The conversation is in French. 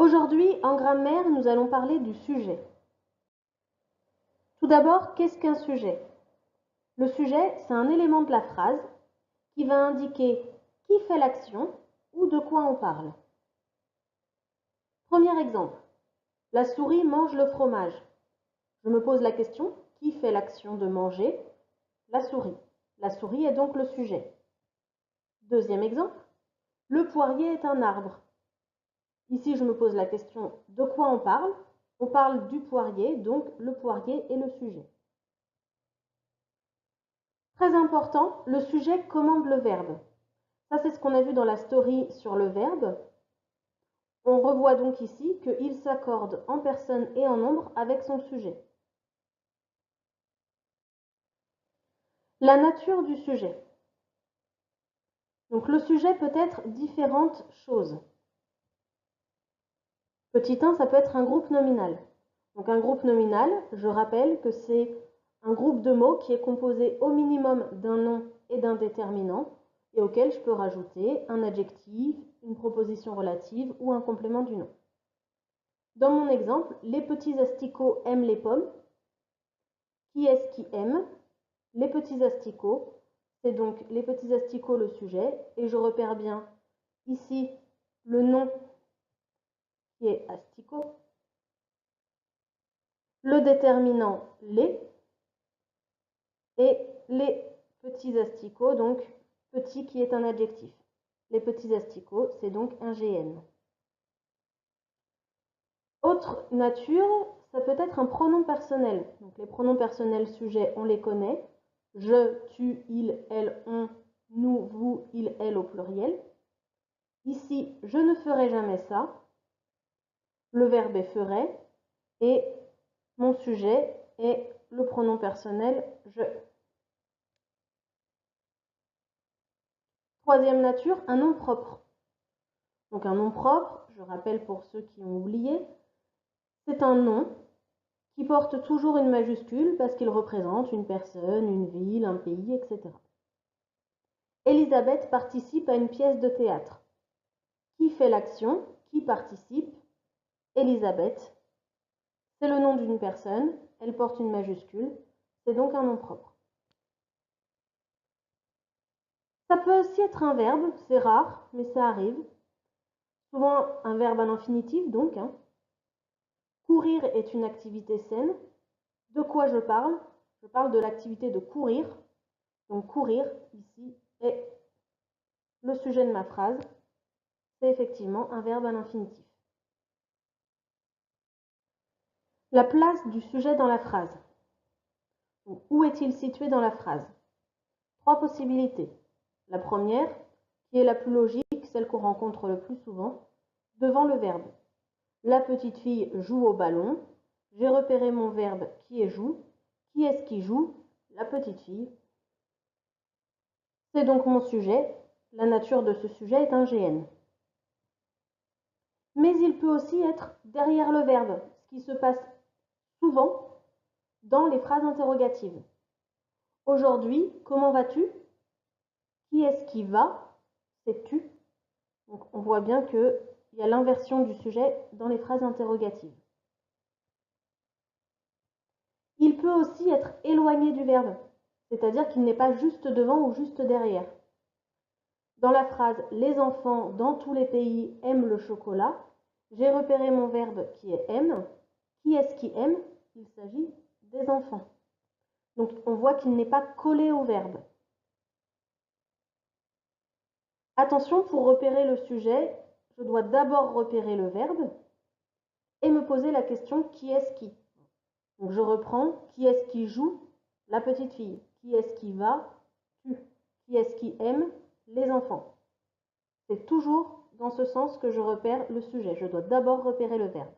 Aujourd'hui, en grammaire, nous allons parler du sujet. Tout d'abord, qu'est-ce qu'un sujet? Le sujet, c'est un élément de la phrase qui va indiquer qui fait l'action ou de quoi on parle. Premier exemple, la souris mange le fromage. Je me pose la question, qui fait l'action de manger? La souris. La souris est donc le sujet. Deuxième exemple, le poirier est un arbre. Ici, je me pose la question, de quoi on parle? On parle du poirier, donc le poirier est le sujet. Très important, le sujet commande le verbe. Ça, c'est ce qu'on a vu dans la story sur le verbe. On revoit donc ici qu'il s'accorde en personne et en nombre avec son sujet. La nature du sujet. Donc le sujet peut être différentes choses. Petit 1, ça peut être un groupe nominal. Donc un groupe nominal, je rappelle que c'est un groupe de mots qui est composé au minimum d'un nom et d'un déterminant et auquel je peux rajouter un adjectif, une proposition relative ou un complément du nom. Dans mon exemple, les petits asticots aiment les pommes. Qui est-ce qui aime? Les petits asticots. C'est donc les petits asticots le sujet et je repère bien ici le nom qui est asticot. Le déterminant les et les petits asticots, donc petit qui est un adjectif. Les petits asticots, c'est donc un GN. Autre nature, ça peut être un pronom personnel. Donc les pronoms personnels sujets, on les connaît. Je, tu, il, elle, on, nous, vous, il, elle au pluriel. Ici, je ne ferai jamais ça. Le verbe est ferait. Et mon sujet est le pronom personnel je. Troisième nature, un nom propre. Donc un nom propre, je rappelle pour ceux qui ont oublié, c'est un nom qui porte toujours une majuscule parce qu'il représente une personne, une ville, un pays, etc. Elisabeth participe à une pièce de théâtre. Qui fait l'action? Qui participe? Elisabeth. C'est le nom d'une personne, elle porte une majuscule, c'est donc un nom propre. Ça peut aussi être un verbe, c'est rare, mais ça arrive. Souvent un verbe à l'infinitif donc. Courir est une activité saine. De quoi je parle? Je parle de l'activité de courir. Donc courir, ici, est le sujet de ma phrase. C'est effectivement un verbe à l'infinitif. La place du sujet dans la phrase. Donc, où est-il situé dans la phrase? Trois possibilités. La première, qui est la plus logique, celle qu'on rencontre le plus souvent, devant le verbe. La petite fille joue au ballon. J'ai repéré mon verbe qui est joue. Qui est-ce qui joue? La petite fille. C'est donc mon sujet. La nature de ce sujet est un GN. Mais il peut aussi être derrière le verbe, ce qui se passe souvent dans les phrases interrogatives. Aujourd'hui, comment vas-tu? Qui est-ce qui va? C'est tu. Donc on voit bien qu'il y a l'inversion du sujet dans les phrases interrogatives. Il peut aussi être éloigné du verbe, c'est-à-dire qu'il n'est pas juste devant ou juste derrière. Dans la phrase « Les enfants dans tous les pays aiment le chocolat », j'ai repéré mon verbe qui est aime. Qui est-ce qui aime? Il s'agit des enfants. Donc on voit qu'il n'est pas collé au verbe. Attention, pour repérer le sujet, je dois d'abord repérer le verbe et me poser la question qui est-ce qui? Donc je reprends qui est-ce qui joue? La petite fille. Qui est-ce qui va? Tu. Qui est-ce qui aime? Les enfants. C'est toujours dans ce sens que je repère le sujet. Je dois d'abord repérer le verbe.